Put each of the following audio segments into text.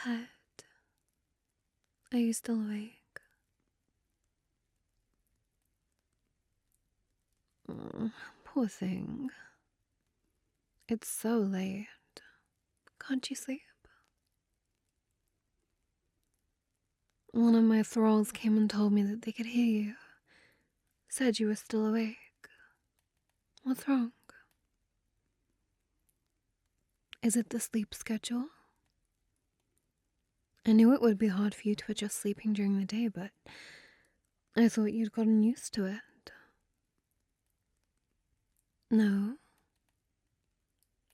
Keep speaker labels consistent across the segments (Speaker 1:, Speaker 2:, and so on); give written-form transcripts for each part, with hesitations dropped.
Speaker 1: Pet, are you still awake? Poor thing. It's so late. Can't you sleep? One of my thralls came and told me that they could hear you. Said you were still awake. What's wrong? Is it the sleep schedule? I knew it would be hard for you to adjust sleeping during the day, but I thought you'd gotten used to it. No?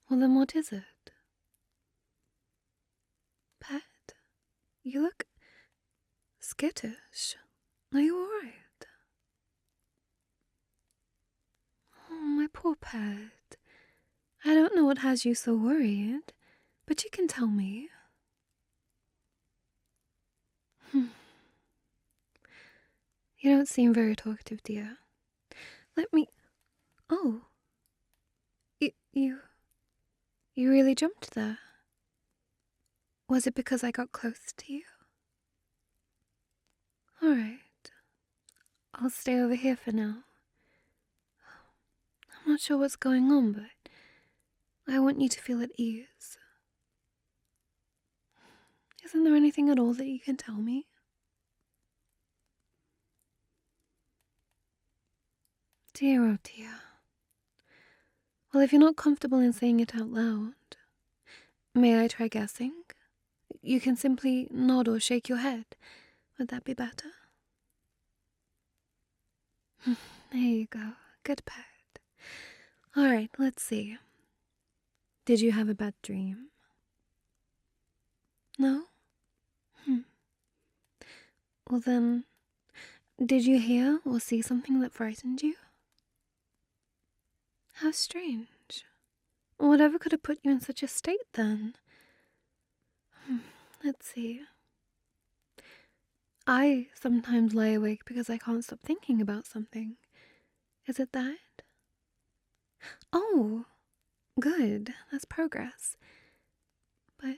Speaker 1: Well, then what is it? Pet, you look skittish. Are you alright? Oh, my poor pet. I don't know what has you so worried, but you can tell me. You don't seem very talkative, dear. Let me... Oh. You really jumped there. Was it because I got close to you? Alright. I'll stay over here for now. I'm not sure what's going on, but I want you to feel at ease. Isn't there anything at all that you can tell me? Dear, oh dear. Well, if you're not comfortable in saying it out loud, may I try guessing? You can simply nod or shake your head. Would that be better? There you go. Good pet. Alright, let's see. Did you have a bad dream? No? Well then, did you hear or see something that frightened you? How strange. Whatever could have put you in such a state then? Let's see. I sometimes lie awake because I can't stop thinking about something. Is it that? Oh, good. That's progress. But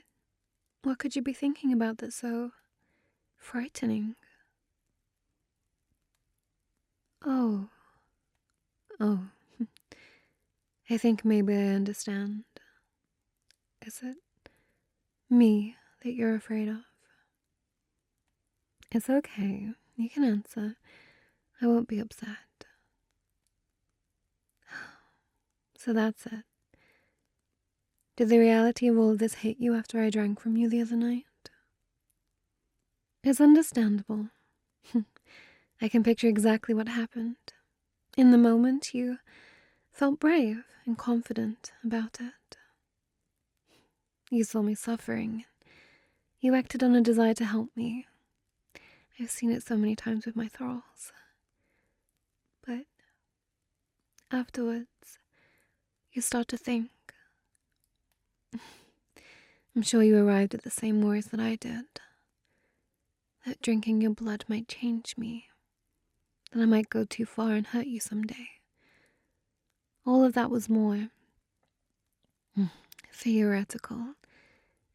Speaker 1: what could you be thinking about that's so frightening? Oh. I think maybe I understand. Is it me that you're afraid of? It's okay. You can answer. I won't be upset. So that's it. Did the reality of all this hit you after I drank from you the other night? It's understandable. I can picture exactly what happened. In the moment, you felt brave and confident about it. You saw me suffering. You acted on a desire to help me. I've seen it so many times with my thralls. But afterwards, you start to think. I'm sure you arrived at the same worries that I did. That drinking your blood might change me. That I might go too far and hurt you someday. All of that was more theoretical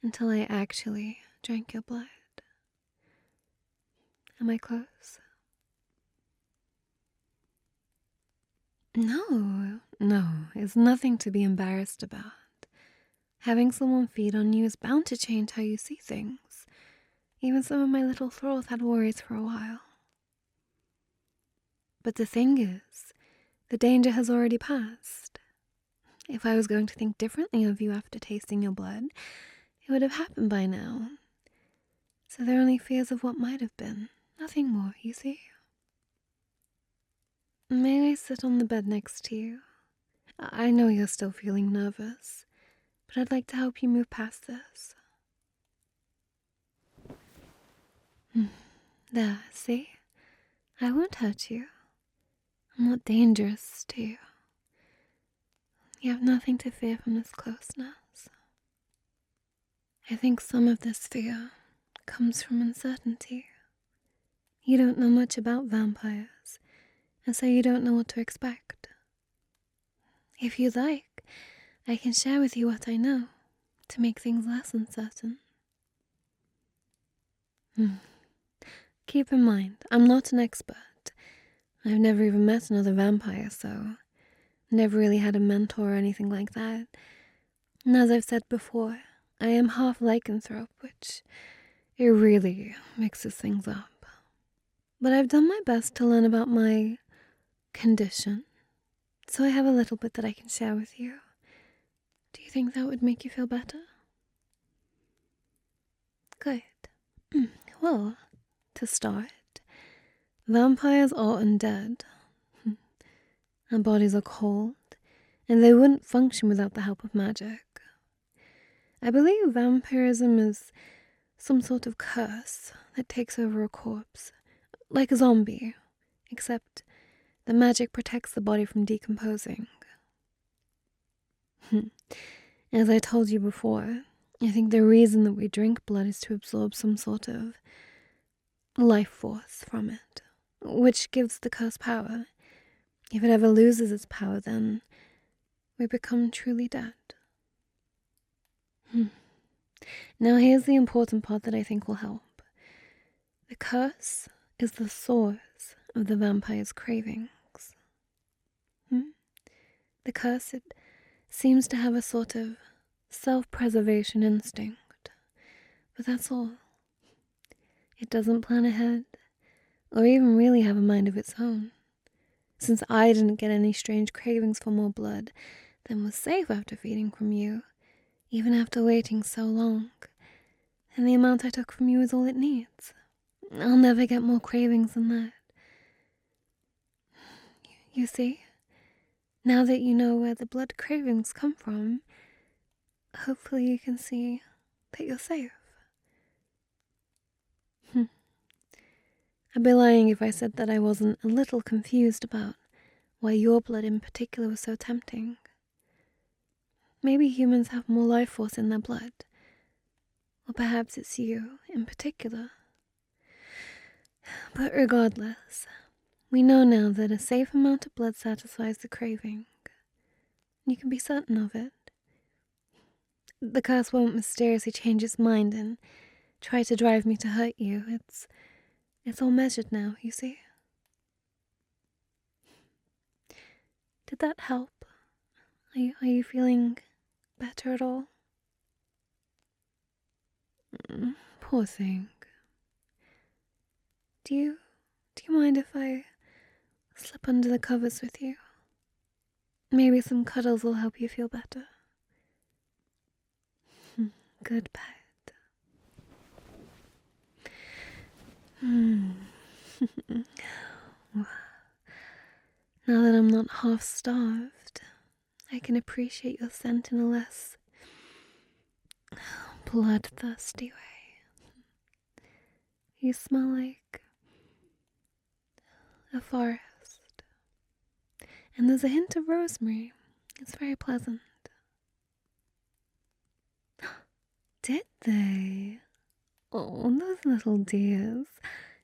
Speaker 1: until I actually drank your blood. Am I close? No, it's nothing to be embarrassed about. Having someone feed on you is bound to change how you see things. Even some of my little thralls had worries for a while. But the thing is, the danger has already passed. If I was going to think differently of you after tasting your blood, it would have happened by now. So they're only fears of what might have been, nothing more, you see? May I sit on the bed next to you? I know you're still feeling nervous, but I'd like to help you move past this. There, see? I won't hurt you. I'm not dangerous to you. You have nothing to fear from this closeness. I think some of this fear comes from uncertainty. You don't know much about vampires, and so you don't know what to expect. If you'd like, I can share with you what I know to make things less uncertain. Keep in mind, I'm not an expert. I've never even met another vampire, so never really had a mentor or anything like that. And as I've said before, I am half lycanthrope, which it really mixes things up. But I've done my best to learn about my condition, so I have a little bit that I can share with you. Do you think that would make you feel better? Good. Well, to start, vampires are undead. Our bodies are cold, and they wouldn't function without the help of magic. I believe vampirism is some sort of curse that takes over a corpse, like a zombie, except the magic protects the body from decomposing. As I told you before, I think the reason that we drink blood is to absorb some sort of life force from it, which gives the curse power. If it ever loses its power, then we become truly dead. Now here's the important part that I think will help. The curse is the source of the vampire's cravings. The curse, it seems to have a sort of self-preservation instinct, but that's all. It doesn't plan ahead, or even really have a mind of its own. Since I didn't get any strange cravings for more blood, then was safe after feeding from you, even after waiting so long, and the amount I took from you is all it needs. I'll never get more cravings than that. You see, now that you know where the blood cravings come from, hopefully you can see that you're safe. I'd be lying if I said that I wasn't a little confused about why your blood in particular was so tempting. Maybe humans have more life force in their blood, or perhaps it's you in particular. But regardless, we know now that a safe amount of blood satisfies the craving. You can be certain of it. The curse won't mysteriously change its mind and try to drive me to hurt you. It's all measured now, you see. Did that help? Are you feeling better at all? Poor thing. Do you mind if I slip under the covers with you? Maybe some cuddles will help you feel better. Good pet. Now that I'm not half starved, I can appreciate your scent in a less bloodthirsty way. You smell like a forest, and there's a hint of rosemary. It's very pleasant. Did they? Oh, those little dears.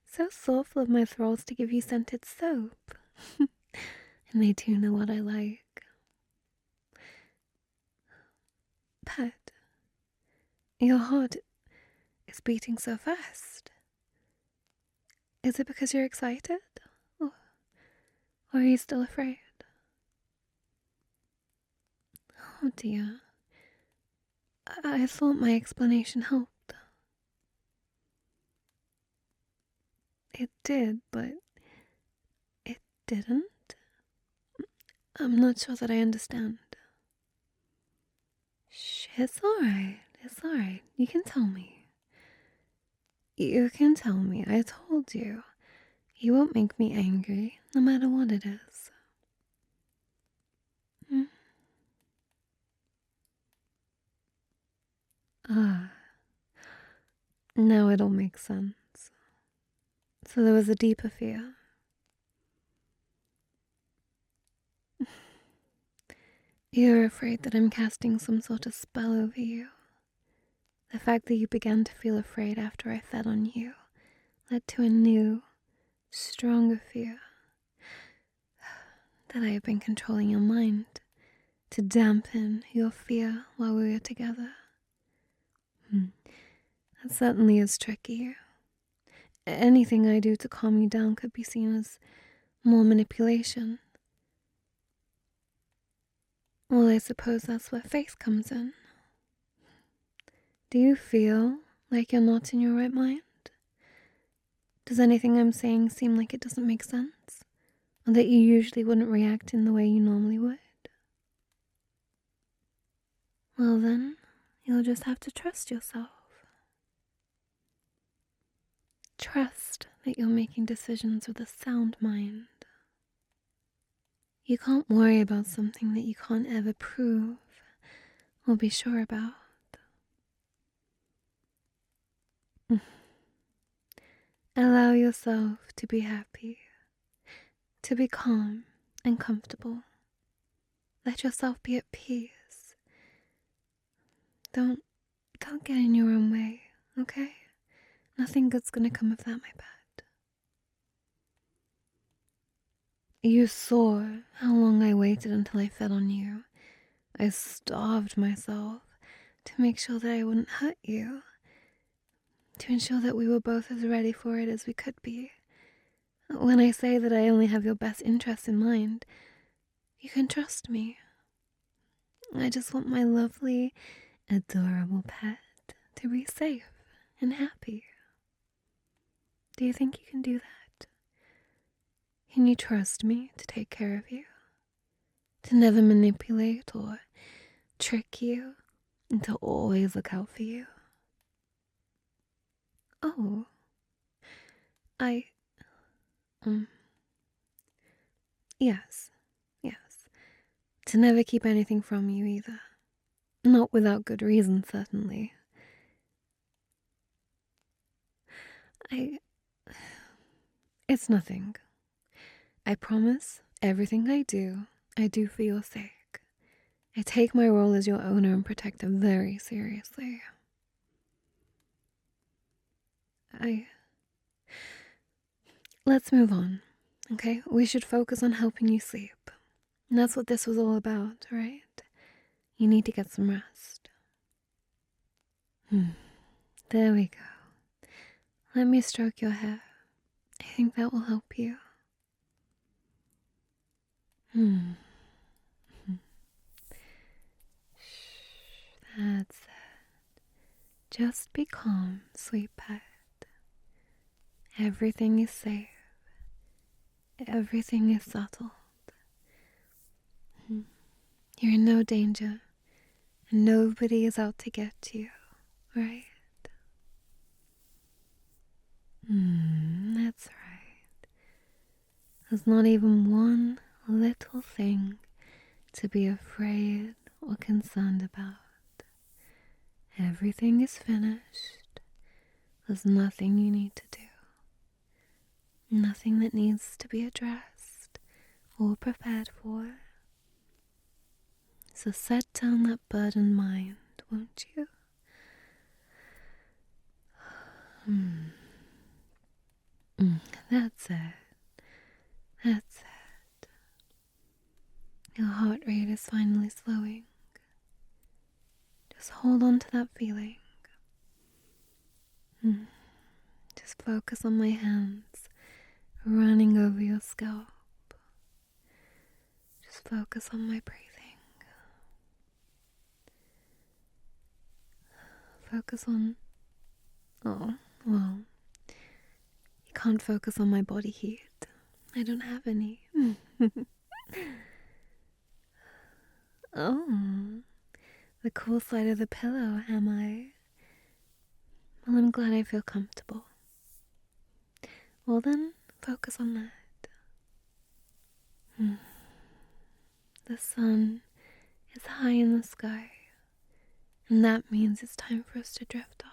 Speaker 1: So thoughtful of my thralls to give you scented soap. And they do know what I like. Pet, your heart is beating so fast. Is it because you're excited? Or are you still afraid? Oh dear. I thought my explanation helped. It did, but it didn't. I'm not sure that I understand. Shh, it's alright. It's alright. You can tell me. You can tell me. I told you. You won't make me angry, no matter what it is. Now it all makes sense. So there was a deeper fear. You're afraid that I'm casting some sort of spell over you. The fact that you began to feel afraid after I fed on you led to a new, stronger fear. That I have been controlling your mind to dampen your fear while we were together. That certainly is tricky. Anything I do to calm you down could be seen as more manipulation. Well, I suppose that's where faith comes in. Do you feel like you're not in your right mind? Does anything I'm saying seem like it doesn't make sense? Or that you usually wouldn't react in the way you normally would? Well then, you'll just have to trust yourself. Trust that you're making decisions with a sound mind. You can't worry about something that you can't ever prove or be sure about. Allow yourself to be happy, to be calm and comfortable. Let yourself be at peace. Don't get in your own way, okay? Nothing good's gonna come of that, my pet. You saw how long I waited until I fed on you. I starved myself to make sure that I wouldn't hurt you, to ensure that we were both as ready for it as we could be. When I say that I only have your best interest in mind, you can trust me. I just want my lovely, adorable pet to be safe and happy. Do you think you can do that? Can you trust me to take care of you? To never manipulate or trick you, and to always look out for you? Oh, I, yes. To never keep anything from you either. Not without good reason, certainly. It's nothing. I promise everything I do for your sake. I take my role as your owner and protector very seriously. Let's move on, okay? We should focus on helping you sleep. And that's what this was all about, right? You need to get some rest. There we go. Let me stroke your hair. I think that will help you. That's it. Just be calm, sweet pet. Everything is safe. Everything is settled. You're in no danger, and nobody is out to get you, right? That's right. There's not even one little thing to be afraid or concerned about. Everything is finished. There's nothing you need to do. Nothing that needs to be addressed or prepared for. So set down that burdened mind, won't you? That's it. That's it. Your heart rate is finally slowing. Just hold on to that feeling. Just focus on my hands running over your scalp. Just focus on my breathing. Focus on... Oh, well, you can't focus on my body heat. I don't have any. Oh, the cool side of the pillow, am I? Well, I'm glad I feel comfortable. Well then, focus on that. The sun is high in the sky, and that means it's time for us to drift off.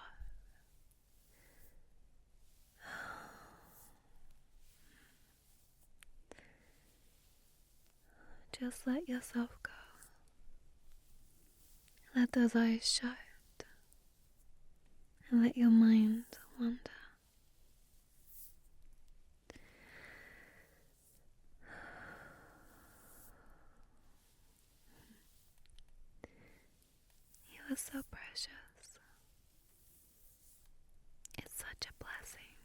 Speaker 1: Just let yourself go. Let those eyes shut, and let your mind wander. You are so precious. It's such a blessing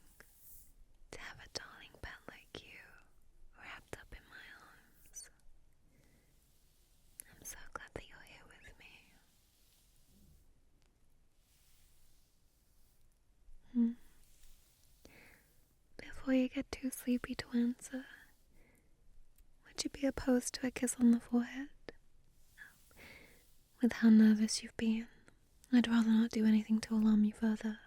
Speaker 1: before you get too sleepy to answer, would you be opposed to a kiss on the forehead? With how nervous you've been, I'd rather not do anything to alarm you further.